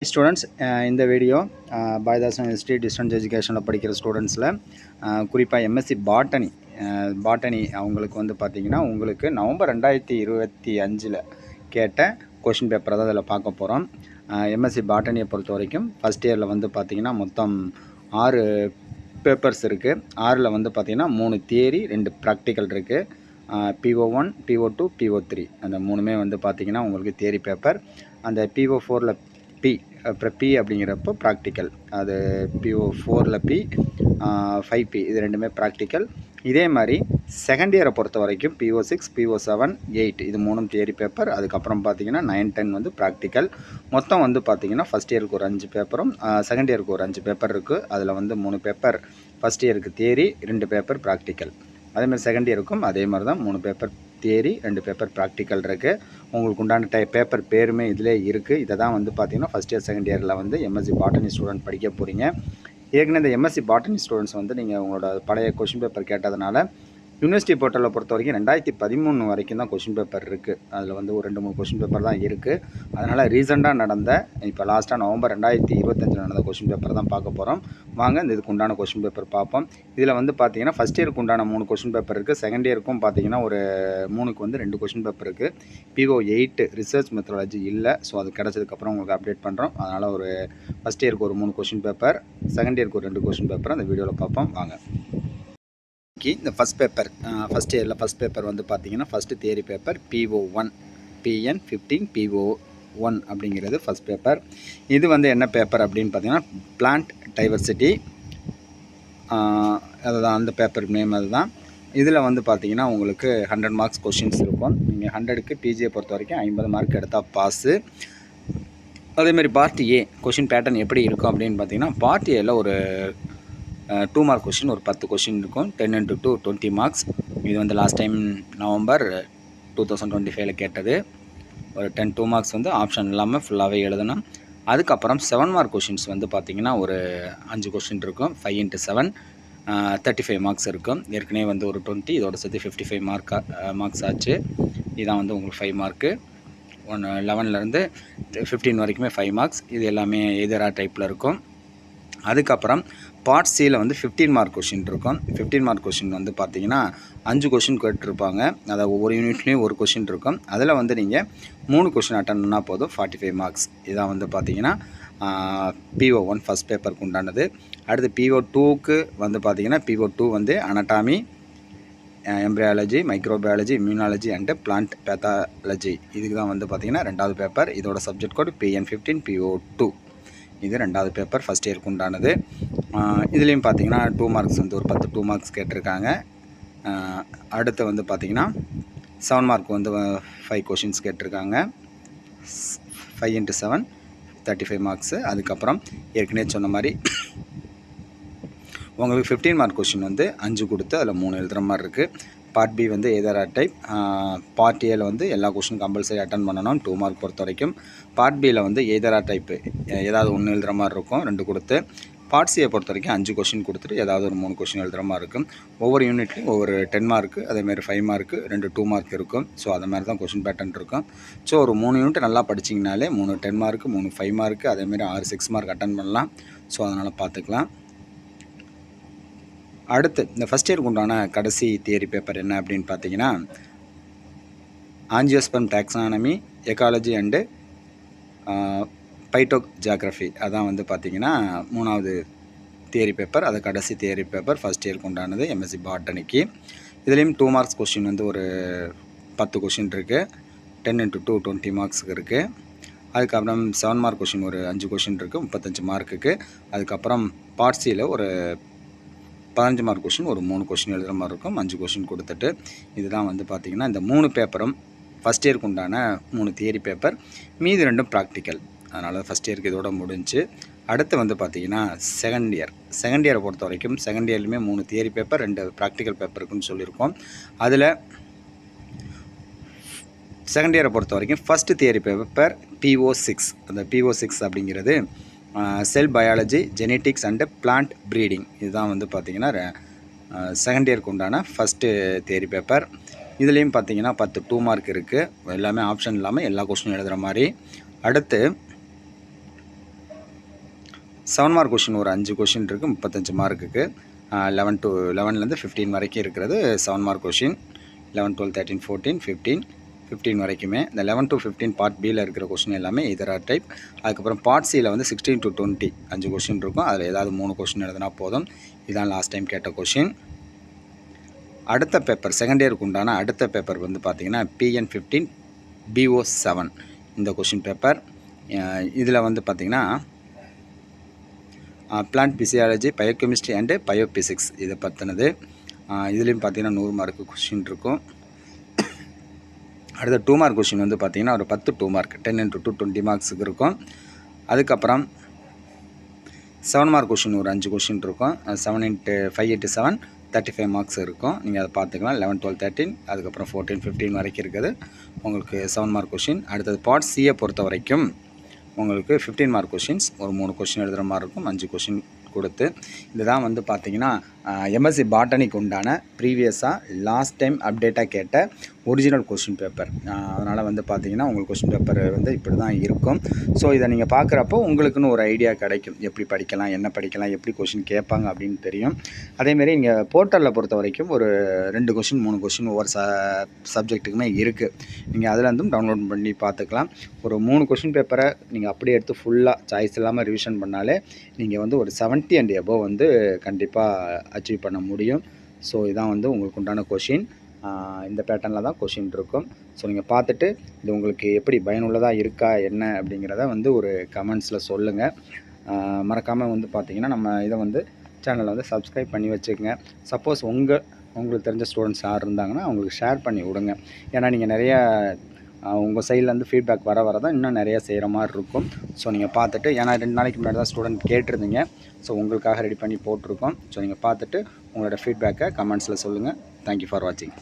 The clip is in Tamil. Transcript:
ஸ்டூடெண்ட்ஸ் இந்த வீடியோ பாரதிதாசன் யூனிவர்சிட்டி டிஸ்டன்ஸ் எஜுகேஷனில் படிக்கிற ஸ்டூடெண்ட்ஸில் குறிப்பாக எம்எஸ்சி பாட்டனி அவங்களுக்கு வந்து பார்த்திங்கன்னா உங்களுக்கு நவம்பர் 2025 கேட்ட கொஷின் பேப்பரை தான் அதில் பார்க்க போகிறோம். எம்எஸ்சி பாட்டனியை பொறுத்த வரைக்கும் ஃபஸ்ட் இயரில் வந்து பார்த்திங்கன்னா மொத்தம் 6 பேப்பர்ஸ் இருக்குது. 6ல் வந்து பார்த்திங்கன்னா 3 தியரி 2 ப்ராக்டிக்கல் இருக்குது. PO1 PO2 PO3 அந்த 3மே வந்து பார்த்திங்கன்னா உங்களுக்கு தியரி பேப்பர். அந்த PO4ல் அப்புறம் P அப்படிங்கிறப்போ ப்ராக்டிக்கல். அது PO4ல் P 5P இது ரெண்டுமே ப்ராக்டிக்கல். இதே மாதிரி செகண்ட் இயரை பொறுத்த வரைக்கும் PO6 PO7 8 இது 3 தியரி பேப்பர். அதுக்கப்புறம் பார்த்திங்கன்னா 9 10 வந்து ப்ராக்டிக்கல். மொத்தம் வந்து பார்த்திங்கன்னா ஃபஸ்ட் இயருக்கு ஒரு 5 பேப்பரும் செகண்ட் இயருக்கு ஒரு 5 பேப்பர் இருக்குது. அதில் வந்து 3 பேப்பர் ஃபஸ்ட் இயருக்கு தியரி, 2 பேப்பர் ப்ராக்டிக்கல். அதேமாதிரி செகண்ட் இயருக்கும் அதே மாதிரி தான் 3 பேப்பர் தியரி 2 பேப்பர் ப்ராக்டிக்கல் இருக்குது. உங்களுக்கு உண்டான பேப்பர் பேருமே இதிலே இருக்குது. இதை தான் வந்து பார்த்திங்கன்னா ஃபஸ்ட் இயர் செகண்ட் இயரில் வந்து எம்எஸ்சி பாட்டனி ஸ்டூடெண்ட் படிக்க போகிறீங்க. ஏற்கனவே இந்த எம்எஸ்சி பாட்டனி ஸ்டூடெண்ட்ஸ் வந்து நீங்கள் உங்களோட பழைய கொஷின் பேப்பர் கேட்டதுனால யூனிவர்சிட்டி போர்ட்டலில் பொறுத்த வரைக்கும் 2013 வரைக்கும் தான் கொஷின் பேப்பர் இருக்குது. அதில் வந்து ஒரு 2-3 கொஷின் பேப்பர் தான் இருக்குது. அதனால் ரீசெண்டாக நடந்த இப்போ லாஸ்ட்டாக நவம்பர் 2025 நடந்த கொஷின் பேப்பர் தான் பார்க்க போகிறோம். வாங்க இந்த இதுக்கு உண்டான கொஷின் பேப்பர் பார்ப்போம். இதில் வந்து பார்த்திங்கன்னா ஃபஸ்ட் இயருக்கு உண்டான 3 கொஷின் பேப்பர் இருக்குது. செகண்ட் இயருக்கும் பார்த்திங்கன்னா ஒரு 3க்கு வந்து 2 கொஷின் பேப்பர் இருக்குது. PO8 ரிசர்ச் மெத்தடாலஜி இல்லை. ஸோ அது கிடச்சதுக்கப்புறம் உங்களுக்கு அப்டேட் பண்ணுறோம். அதனால் ஒரு ஃபஸ்ட் இயருக்கு ஒரு 3 கொஷின் பேப்பர், செகண்ட் இயருக்கு ஒரு 2 கொஷின் பேப்பர் அந்த வீடியோவில் பார்ப்போம். வாங்க இந்த ஃபஸ்ட் பேப்பர் ஃபஸ்ட் இயரில் ஃபஸ்ட் பேப்பர் வந்து பார்த்திங்கன்னா first theory paper PO1 PN15 PO1 அப்படிங்கிறது ஃபஸ்ட் பேப்பர். இது வந்து என்ன பேப்பர் அப்படின்னு பார்த்திங்கன்னா பிளான்ட் டைவர்சிட்டி, அதுதான் அந்த பேப்பர் நேம். அதுதான் இதில் வந்து பார்த்திங்கன்னா உங்களுக்கு 100 மார்க்ஸ் கொஷின்ஸ் இருக்கும். நீங்கள் 100க்கு பிஜியை பொறுத்த வரைக்கும் 50 மார்க் எடுத்தால் பாஸு. அதேமாதிரி பார்ட் ஏ கொஷின் பேட்டர்ன் எப்படி இருக்கும் அப்படின்னு பார்த்திங்கன்னா பார்ட் ஏல ஒரு 2 மார்க் கொஷின் ஒரு 10 கொஷின் இருக்கும். 10 × 2 20 மார்க்ஸ். இது வந்து லாஸ்ட் டைம் நவம்பர் 2025 கேட்டது. ஒரு 10 2 மார்க்ஸ் வந்து ஆப்ஷன் இல்லாமல் ஃபுல்லாகவே எழுதணும். அதுக்கப்புறம் 7 மார்க் கொஷின்ஸ் வந்து பார்த்திங்கன்னா ஒரு 5 கொஷின் இருக்கும். 5 × 7 35 மார்க்ஸ் இருக்கும். ஏற்கனவே வந்து ஒரு 20 இதோட சேர்த்து 55 மார்க்ஸ் ஆச்சு. இதான் வந்து உங்களுக்கு 5 மார்க்கு. 11லேருந்து 15 வரைக்குமே 5 மார்க்ஸ். இது எல்லாமே எதிராக டைப்பில் இருக்கும். அதுக்கப்புறம் பார்ட் சியில் வந்து 15 மார்க் கொஷின் இருக்கும். 15 மார்க் கொஷின் வந்து பார்த்திங்கன்னா 5 கொஷின் கேட்டிருப்பாங்க. அதாவது ஒவ்வொரு யூனிட்லேயும் ஒரு கொஷின் இருக்கும். அதில் வந்து நீங்கள் 3 கொஷின் அட்டன் பண்ணால் போதும். 45 மார்க்ஸ். இதான் வந்து பார்த்திங்கன்னா PO1 ஃபஸ்ட் பேப்பருக்கு உண்டானது. அடுத்து PO2க்கு வந்து பார்த்திங்கன்னா PO2 வந்து anatomy, embryology, microbiology, immunology and plant pathology. இதுக்கு தான் வந்து பார்த்திங்கன்னா 2வது பேப்பர். இதோட சப்ஜெக்ட் கோட் PN15 PO2. இது 2வது பேப்பர் ஃபஸ்ட் இயருக்கு உண்டானது. இதுலேயும் பார்த்திங்கன்னா 2 மார்க்ஸ் வந்து ஒரு 10 2 மார்க்ஸ் கேட்டிருக்காங்க. அடுத்து வந்து பார்த்திங்கன்னா 7 மார்க் வந்து 5 கொஷின்ஸ் கேட்டிருக்காங்க. 5 × 7 35 மார்க்ஸு. அதுக்கப்புறம் ஏற்கனவே சொன்ன மாதிரி உங்களுக்கு 15 மார்க் கொஷின் வந்து 5 கொடுத்து அதில் 3 எழுதுகிற மாதிரி இருக்குது. பார்ட் பி வந்து எதரா டைப். பார்ட் ஏல வந்து எல்லா கொஷினும் கம்பல்சரி அட்டன் பண்ணணும் 2 மார்க் பொறுத்த வரைக்கும். பார்ட் பியில் வந்து எதரா டைப்பு ஏதாவது 1 எழுதுகிற மாதிரி இருக்கும் 2 கொடுத்து. பார்ட் சியை பொறுத்த வரைக்கும் 5 கொஷின் கொடுத்துட்டு ஏதாவது ஒரு 3 கொஷின் எழுதுகிற மாதிரி இருக்கும். ஒவ்வொரு யூனிட்லையும் ஒவ்வொரு 10 மார்க்கு, அதேமாதிரி 5 மார்க்கு, 2 2 மார்க் இருக்கும். ஸோ அது மாதிரி தான் கொஷின் பேட்டர்ன் இருக்கும். ஸோ ஒரு 3 யூனிட் நல்லா படிச்சிங்கனாலே 3 10 மார்க்கு, 3 5 மார்க்கு, அதேமாதிரி 6 6 மார்க் அட்டன் பண்ணலாம். ஸோ அதனால் பார்த்துக்கலாம். அடுத்து இந்த ஃபஸ்ட் இயருக்கு உண்டான கடைசி தியரி பேப்பர் என்ன அப்படின்னு பார்த்தீங்கன்னா ஆஞ்சியோஸ்பர்ம் டாக்ஸானமி, எக்காலஜி அண்டு பைட்டோஜியாகிரஃபி. அதான் வந்து பார்த்திங்கன்னா 3வது தியரி பேப்பர். அது கடைசி தியரி பேப்பர் ஃபஸ்ட் இயருக்கு உண்டானது எம்எஸ்சி பாட்டனிக்கு. இதுலேயும் 2 மார்க்ஸ் கொஷின் வந்து ஒரு 10 கொஷின் இருக்குது. 10 × 2 20 மார்க்ஸுக்கு இருக்குது. அதுக்கப்புறம் 7 மார்க் கொஷின் ஒரு 5 கொஷின் இருக்குது 35 மார்க்குக்கு. அதுக்கப்புறம் பார்ட் சியில் ஒரு 15 மார்க் கொஷின் ஒரு 3 கொஷின் எழுதுகிற மாதிரி இருக்கும். 5 கொஷின் கொடுத்துட்டு இதுதான் வந்து பார்த்திங்கன்னா இந்த 3 பேப்பரும் ஃபஸ்ட் இயருக்கு உண்டான 3 தியரி பேப்பர். மீதி 2 ப்ராக்டிக்கல். அதனால் ஃபஸ்ட் இயருக்கு இதோட முடிஞ்சு. அடுத்து வந்து பார்த்திங்கன்னா செகண்ட் இயரை பொறுத்த வரைக்கும் செகண்ட் இயர்லையுமே 3 தியரி பேப்பர் 2 ப்ராக்டிக்கல் பேப்பர் இருக்குன்னு சொல்லியிருக்கோம். அதில் செகண்ட் இயரை பொறுத்த வரைக்கும் ஃபஸ்ட்டு தியரி பேப்பர் PO6. அந்த PO6 அப்படிங்கிறது செல் biology, genetics and plant breeding. இதுதான் வந்து பார்த்திங்கன்னா செகண்ட் இயருக்கு உண்டான ஃபஸ்ட்டு தியரி பேப்பர். இதுலேயும் பார்த்திங்கன்னா 10 2 மார்க் இருக்குது. எல்லாமே ஆப்ஷன் இல்லாமல் எல்லா கொஸ்டினும் எழுதுகிற மாதிரி. அடுத்து 7 மார்க் கொஷின் ஒரு 5 கொஷின் இருக்குது 35 மார்க்குக்கு. 11 to 11லேருந்து 15 வரைக்கும் இருக்கிறது 7 மார்க் கொஷின். 11, 12, 13, 14, 15 வரைக்குமே. இந்த 11 to 15 பார்ட் பியில் இருக்கிற கொஷின் எல்லாமே இதர் ஆர் டைப். அதுக்கப்புறம் பார்ட் சியில் வந்து 16 to 20 5 கொஷின் இருக்கும். அதில் ஏதாவது 3 கொஷின் எழுதினா போதும். இதுதான் லாஸ்ட் டைம் கேட்ட கொஷின். அடுத்த பேப்பர் செகண்ட் இயருக்கு உண்டான அடுத்த பேப்பர் வந்து பார்த்திங்கன்னா PN15 BO7 இந்த கொஷின் பேப்பர். இதில் வந்து பார்த்திங்கன்னா plant physiology, biochemistry and biophysics இதை பற்றினது. இதுலேயும் பார்த்திங்கன்னா 100 மார்க்கு கொஷின் இருக்கும். அடுத்த 2 மார்க் கொஷின் வந்து பார்த்திங்கன்னா ஒரு 10 2 மார்க் 10 into 2 20 மார்க்ஸுக்கு இருக்கும். அதுக்கப்புறம் 7 மார்க் கொஷின் ஒரு 5 கொஷின் இருக்கும். 7 into 5 into 7 35 மார்க்ஸ் இருக்கும். நீங்கள் அதை பார்த்துக்கலாம். 11, 12, 13 அதுக்கப்புறம் 14, 15 வரைக்கும் இருக்குது உங்களுக்கு 7 மார்க் கொஷின். அடுத்தது பார்ட் சியை பொறுத்த வரைக்கும் உங்களுக்கு 15 மார்க் கொஷின்ஸ் ஒரு 3 கொஷின் எழுதுகிற மாதிரி இருக்கும். 5 கொஷின் கொடுத்து இதுதான் வந்து பார்த்திங்கன்னா எம்எஸ்சி பாட்டனிக்கு உண்டான ப்ரீவியஸாக லாஸ்ட் டைம் அப்டேட்டாக கேட்ட ஒரிஜினல் கொஷின் பேப்பர். அதனால் வந்து பார்த்திங்கன்னா உங்களுக்கு கொஷின் பேப்பர் வந்து இப்படி தான் இருக்கும். ஸோ இதை நீங்கள் பார்க்குறப்போ உங்களுக்குன்னு ஒரு ஐடியா கிடைக்கும். எப்படி படிக்கலாம், என்ன படிக்கலாம், எப்படி கொஷின் கேட்பாங்க அப்படின்னு தெரியும். அதேமாரி இங்கே போர்ட்டலில் பொறுத்த வரைக்கும் ஒரு 2 கொஷின் 3 கொஷின் ஒவ்வொரு சப்ஜெக்ட்டுக்குமே இருக்குது. நீங்கள் அதில் இருந்தும் டவுன்லோட் பண்ணி பார்த்துக்கலாம். ஒரு 3 கொஷின் பேப்பரை நீங்கள் அப்படியே எடுத்து ஃபுல்லாக சாய்ஸ் இல்லாமல் ரிவிஷன் பண்ணாலே நீங்கள் வந்து ஒரு 70 and above வந்து கண்டிப்பாக அச்சீவ் பண்ண முடியும். ஸோ இதான் வந்து உங்களுக்கு உண்டான கொஷின். இந்த பேட்டர்னில் தான் கொஷின் இருக்கும். ஸோ நீங்கள் பார்த்துட்டு இது உங்களுக்கு எப்படி பயனுள்ளதாக இருக்கா என்ன அப்படிங்கிறத வந்து ஒரு கமெண்ட்ஸில் சொல்லுங்கள். மறக்காமல் வந்து பார்த்திங்கன்னா நம்ம இதை வந்து சேனலை வந்து சப்ஸ்கிரைப் பண்ணி வச்சுக்கோங்க. சப்போஸ் உங்களுக்கு தெரிஞ்ச ஸ்டூடெண்ட்ஸ் யார் இருந்தாங்கன்னா அவங்களுக்கு ஷேர் பண்ணி விடுங்க. ஏன்னா நீங்கள் நிறைய உங்கள் சைட்லேருந்து ஃபீட்பேக் வர தான் இன்னும் நிறையா செய்கிற மாதிரி இருக்கும். ஸோ நீங்கள் பார்த்துட்டு ஏன்னா 2 நாளைக்கு முன்னாடி தான் ஸ்டூடெண்ட் கேட்டிருந்தீங்க. ஸோ உங்களுக்காக ரெடி பண்ணி போட்டிருக்கோம். ஸோ நீங்கள் பார்த்துட்டு உங்களோட ஃபீட்பேக்கை கமெண்ட்ஸில் சொல்லுங்கள். தேங்க்யூ ஃபார் வாட்சிங்.